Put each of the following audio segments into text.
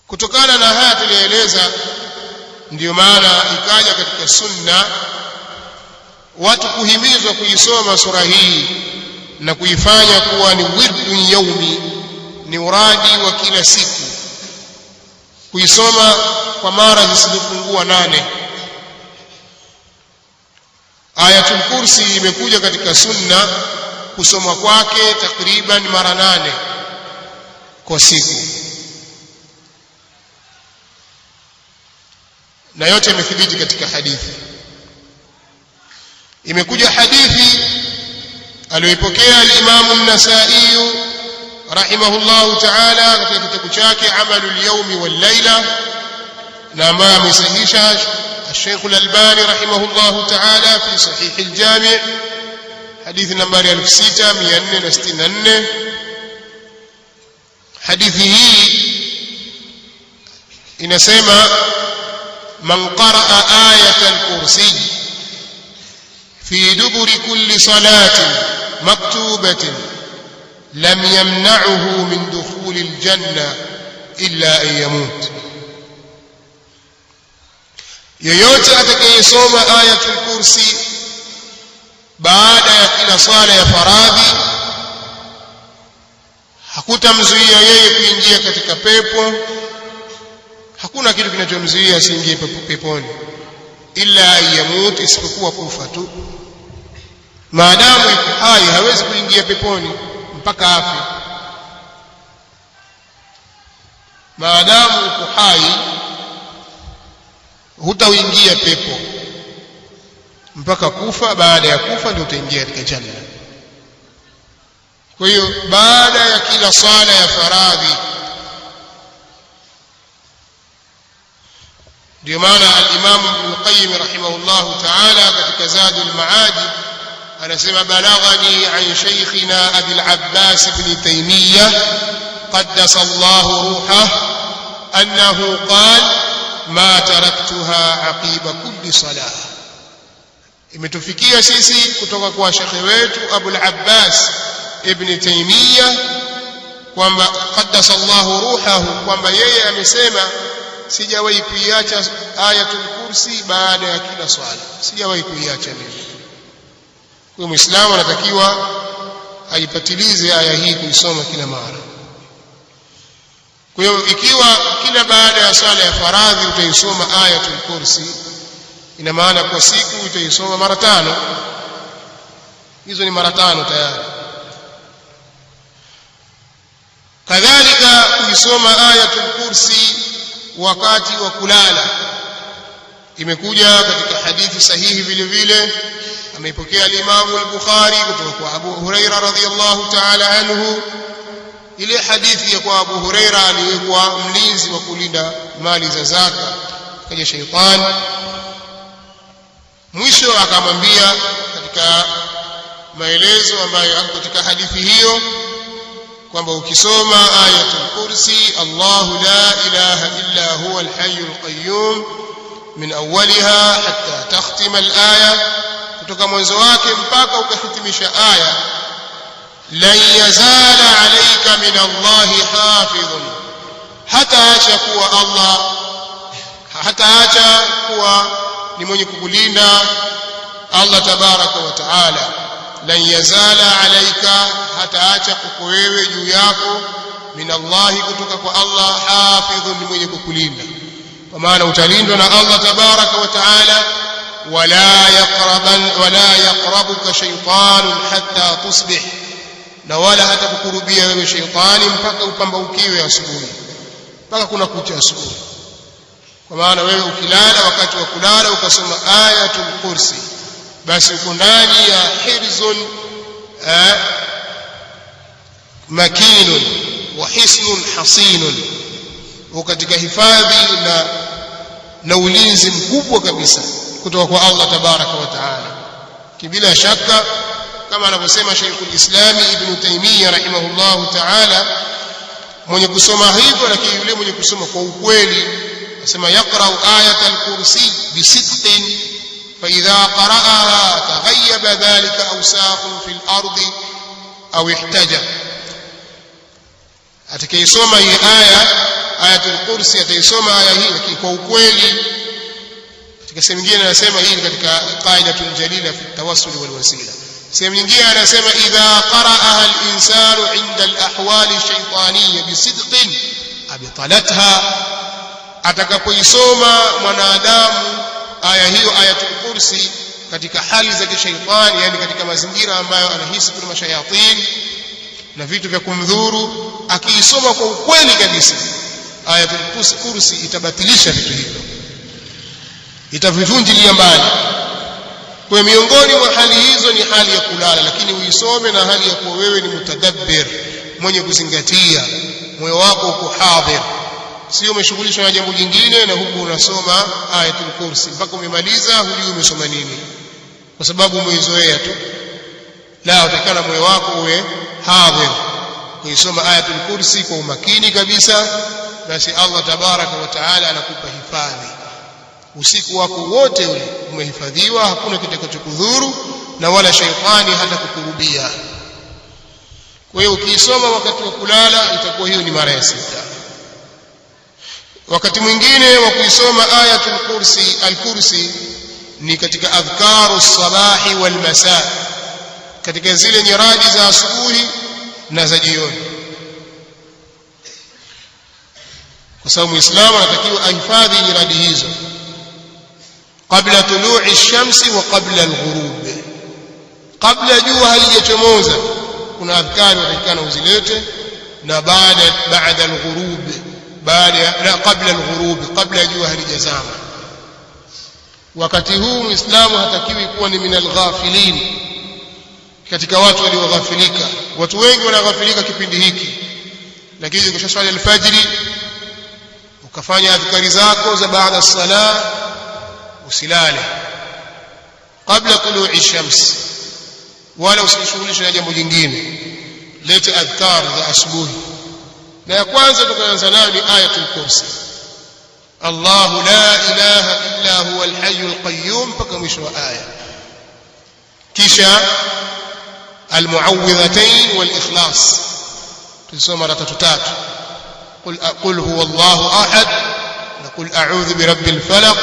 Kutokana na haya tulieleza, ndiyo maana ikaja katika sunna watu kuhimizwa kuisoma sura hii na kuifanya kuwa ni wirdun yaumi, ni uradi wa kila siku, kuisoma kwa mara zisizopungua 8. Ayatul Kursi imekuja katika sunna kusoma kwake takriban mara 8 kwa siku, na yote imethibiti katika hadithi. Imekuja hadithi aliyoipokea al-Imam an-Nasa'i rahimahullahu ta'ala katika kitabu chake Amalul Yawmi wal Layla, na ambaye amesahihisha Sheikh al-Albani rahimahullahu ta'ala fi Sahih al-Jami' hadithi nambari 6464. Hadithi hii inasema man qaraa ayatal kursi fi duburi kulli salatin maktubatin lam yamna'uhu min dukhuli aljanna illa an yamut. Yoyote atakayesoma ayatul kursi baada ya kila swala ya faradhi, hakutamzuia yeye kuingia katika pepo. Hakuna kitu kinachomzuia asiingie peponi illa yamut, isipokuwa kufa tu. Maadamu yuko hai hawezi kuingia peponi mpaka afe. Maadamu yuko hai hutaingia pepo mpaka kufa. Baada ya kufa ndio utaingia katika janna. Kwa hiyo baada ya kila sala ya faradhi, ndio maana al-Imam Ibn Qayyim rahimahullahu ta'ala katika Zadul Ma'ad anasema balaghani an shaykhina Abi al-Abbas ibn Taymiyyah qaddasa Allahu ruhahu annahu qala ma taraktuha aqiba kulli salah. Imetufikia sisi kutoka kwa shekhe wetu Abu al-Abbas ibn Taymiyyah kwamba qaddasa Allahu ruhahu, kwamba yeye amesema sijawahi kuiacha ayatul kursi baada ya kila swala, sijawahi kuiacha mimi. Kwa Muislamu anatakiwa aipatilize aya hii kuisoma kila mara. Kwa hiyo ikiwa kila baada ya swala ya faradhi utaisoma ayatul kursi, ina maana kwa siku utaisoma mara 5. Hizo ni mara 5 tayari. Kadhalika kuisoma ayatul kursi wakati wa kulala imekuja katika hadithi sahihi vile vile. Ameipokea al-Imam al-Bukhari kutoka kwa Abu Huraira radhiyallahu ta'ala anhu, ile hadithi ya kwa Abu Huraira aliwekwa mlinzi wa kulinda mali za zaka, kaja shaytan. Mwisho akamwambia katika maelezo ambayo yako katika hadithi hiyo kwamba ukisoma ayatul kursi, Allahu la ilaha illa huwa al-hayyul qayyum min awwaliha hatta takhtima al-aya, kutoka mwanzo wake mpaka ukahitimisha aya, lan yazala alayka min Allahi hafidhun, hataacha kuwa ni mwenye kukulinda Allah tabaraka wa taala. Lan yazala alayka, hataacha kuko wewe juu yako, min Allahi, kutoka kwa Allah, hafidhun, ni mwenye kukulinda. Kwa maana utalindwa na Allah tabaraka wa taala. wala yaqrabuka shaytanun hatta tusbih, na wala hatakukurubia wewe shaytani mpaka upambaukiwe asubuhi, mpaka kuna kucha asubuhi. Kwa maana wewe ukilala, wakati wa kulala ukasoma ayatul kursi, basi uko ndani ya hirzun makinun wa hisnun hasinun, katika hifadhi na ulinzi mkubwa kabisa kutoka kwa Allah tabaraka wa taala. Bila shaka kama anavyosema Sheikhul Islam Ibn Taymiyyah rahimahullahu taala, mwenye kusoma hivyo, lakini yule mwenye kusoma kwa ukweli, asema yaqra'u ayatal kursi bisidqin fa idha qara'aha taghayyaba dhalika awsaqun fil ardi aw ihtaja. Atakayesoma hii ayatul ayatul kursi ataisoma aya hii lakini kwa ukweli. Katika sehemu nyingine anasema hii katika qaidatul jalila fi tawassul wal wasila. Sehemu nyingine anasema idha qara'aha al-insanu 'inda al-ahwali shaytaniyya bisidqin abtalatha, atakapoisoma mwanadamu aya hiyo ayatul kursi katika hali za kishaitani, yani katika mazingira ambayo anahisi kuna mashayatin na vitu vya kumdhuru, akiisoma kwa ukweli kabisa ayatul kursi itabatilisha vitu hivyo, itavivunjilia mbali. Kwa miongoni mwa hali hizo ni hali ya kulala, lakini uisome na hali ya kuwa wewe ni mutadabbir, mwenye kuzingatia, moyo wako uko hadhir, sio umeshughulishwa na jambo jingine na huku unasoma ayatul kursi mpaka umemaliza hujui umesoma nini kwa sababu umeizoea tu. La, utakana moyo wako uwe hadhir kuisoma ayatul kursi kwa umakini kabisa, basi Allah tabaraka wa taala anakupa hifadhi. Usiku wako wote ule umehifadhiwa, hakuna kitakachokudhuru na wala shaitani hata kukurubia. Kwa hiyo ukiisoma wakati wa kulala itakuwa hiyo ni mara ya 6. Wakati mwingine wa kuisoma ayatul kursi al-kursi ni katika adhkaru sabahi wal masa, katika zile nyiradi za asubuhi na za jioni, kwa sababu muislamu anatakiwa ahifadhi nyiradi hizo kabla tulu'i ash-shamsi wa qabla al-ghurub. Kabla jua halijachomoza kuna adhkari watakana uzilete, na baada al-ghurub, qabla al-ghurub, kabla jua halijazama. Wakati huu muislamu hatakiwi kuwa ni minal ghafilin, katika watu walioghafilika. Watu wengi wanaghafilika kipindi hiki, lakini ukisha swali al-fajr ukafanya adhkari zako za baada as-salah, usilale kabla tulu'i shams, wala usishughulishe na jambo jingine. Leta adhkar za asubuhi, na ya kwanza tukaanza nayo ni ayatul kursi, Allahu la ilaha illa huwa al-hayyul qayyum, mpaka mwisho wa aya. Kisha al-mu'awwidhatayn wal ikhlas tusoma mara 3 qul huwa Allahu ahad, na qul a'udhu bi rabbil falaq,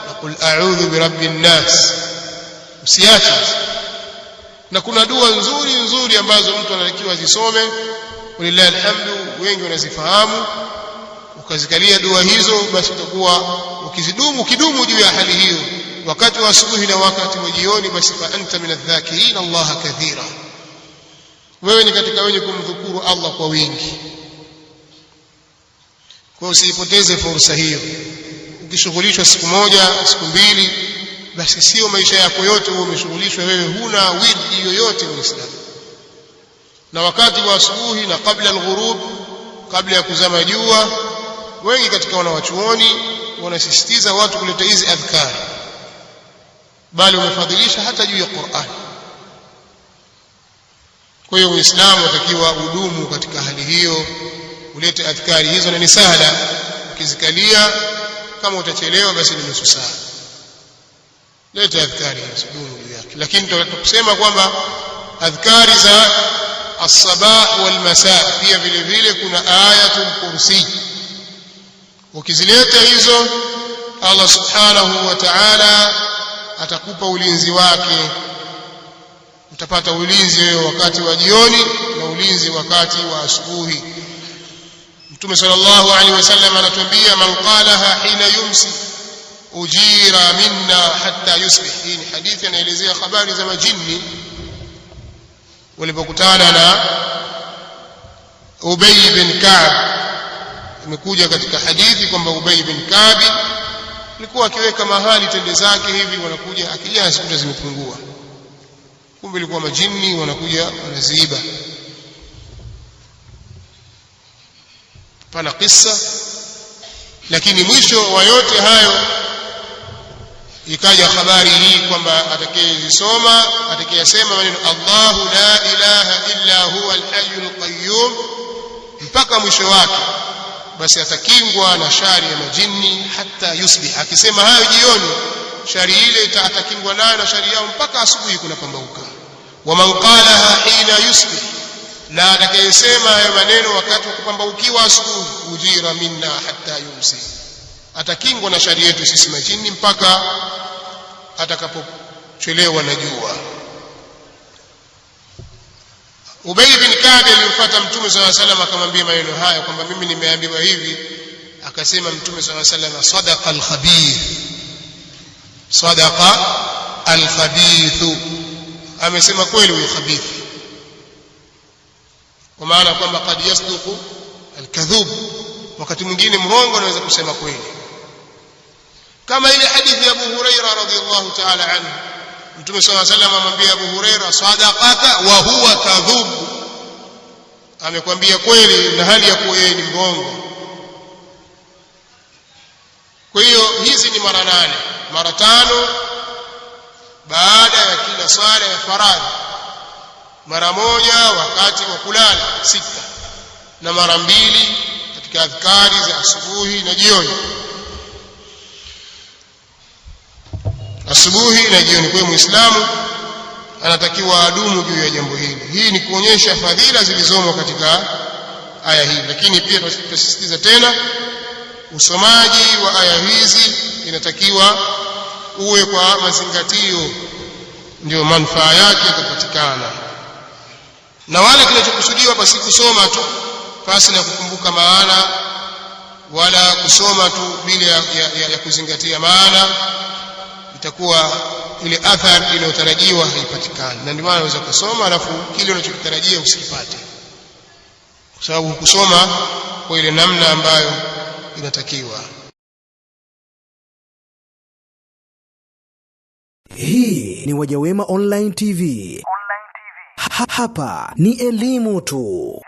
na qul a'udhu bi rabbin nas. Usiache. Na kuna dua nzuri nzuri ambazo mtu anatakiwa azisome, walillahi alhamdu, wengi wanazifahamu. Ukazikalia dua hizo, basi utakuwa ukidumu juu ya hali hiyo wakati wa asubuhi na wakati wa jioni, basi fa anta min adh-dhakirin Allah kathira, wewe ni katika wenye kumdhukuru Allah kwa wingi. Kwa usipoteze fursa hiyo. Ukishughulishwa siku moja, siku mbili, basi sio maisha yako yote wewe umeshughulishwa, wewe huna wirdi yoyote Muislamu. Na wakati wa asubuhi na kabla al-ghurub, kabla ya kuzama jua, wengi katika wanawachuoni wanasisitiza watu kuleta hizi adhkari, bali wamefadhilisha hata juu ya Qur'an. Kwa hiyo Muislamu atakiwa udumu katika hali hiyo, ulete adhkari hizo, na ni sahla ukizikalia. Kama utachelewa basi ni nusu saa, leta adhkari hizo, dumu juu yake. Lakini tutakusema kwamba adhkari za as-sabah wal masa pia vile vile kuna ayatul kursi. Ukizileta hizo, Allah subhanahu wa ta'ala atakupa ulinzi wake. Utapata ulinzi wewe wakati wa jioni na ulinzi wakati wa asubuhi. Mtume sallallahu alaihi wasallam anatuambia, man qalaha hina yumsi ujira minna hatta yusbih. Hii ni hadithi inaelezea habari za majini walipokutana na Ubay bin Ka'b. Imekuja katika hadithi kwamba Ubay bin Ka'b alikuwa akiweka mahali tende zake hivi, wanakuja akija asikuta zimepungua, kumbe ilikuwa majini wanakuja wanaziiba. Pana kisa, lakini mwisho wa yote hayo ikaja habari hii kwamba atakayesoma, atakayesema maneno Allahu la ilaha illa huwa al-hayyul qayyum mpaka mwisho wake, basi atakingwa na shari ya majini hata yusbih. Akisema hayo jioni, shari ile atakingwa nayo na shari yao mpaka asubuhi kunapambauka. Wa man qalaha hina yusbih na atakayesema hayo maneno wakati wa kupambaukiwa asubuhi, ujira minna hatta yumsi, atakingwa na shari yetu sisi majini mpaka atakapochelewa na jua. Ubay bin Ka'b alimfuata Mtume sallallahu alaihi wasallam akamwambia maneno haya kwamba mimi nimeambiwa hivi. Akasema Mtume sallallahu alaihi wasallam, sadaqa al-khabith, sadaqa al-khabith, amesema kweli huyo khabith, kwa maana kwamba qad yasduqu al-kadhub, wakati mwingine mrongo anaweza kusema kweli. Kama ile hadithi ya Abu Huraira radhiyallahu ta'ala anhu, Mtume sallallahu alayhi wasallam amwambia Abu Huraira, sadaqaka wa huwa kadhub, amekwambia kweli na hali ya kuwa yeye ni mrongo. Kwa hiyo hizi ni mara 8, mara 5 baada ya kila swala ya faradhi, mara 1 wakati wa kulala 6, na mara 2 katika adhkari za asubuhi na jioni. Asubuhi na jioni. Kwa Muislamu anatakiwa adumu juu ya jambo hili. Hii ni kuonyesha fadhila zilizomo katika aya hii, lakini pia tutasisitiza tena, usomaji wa aya hizi inatakiwa uwe kwa mazingatio, ndio manufaa yake yatapatikana. Na wale kinachokusudiwa basi kusoma tu pasi na kukumbuka maana, wala kusoma tu bila ya kuzingatia maana, itakuwa ile athari inayotarajiwa haipatikani. Na ndio maana unaweza kusoma alafu kile unachokitarajia usikipate, kwa sababu hukusoma kwa ile namna ambayo inatakiwa. Hii ni Wajawema Online TV. Hapa ni elimu tu.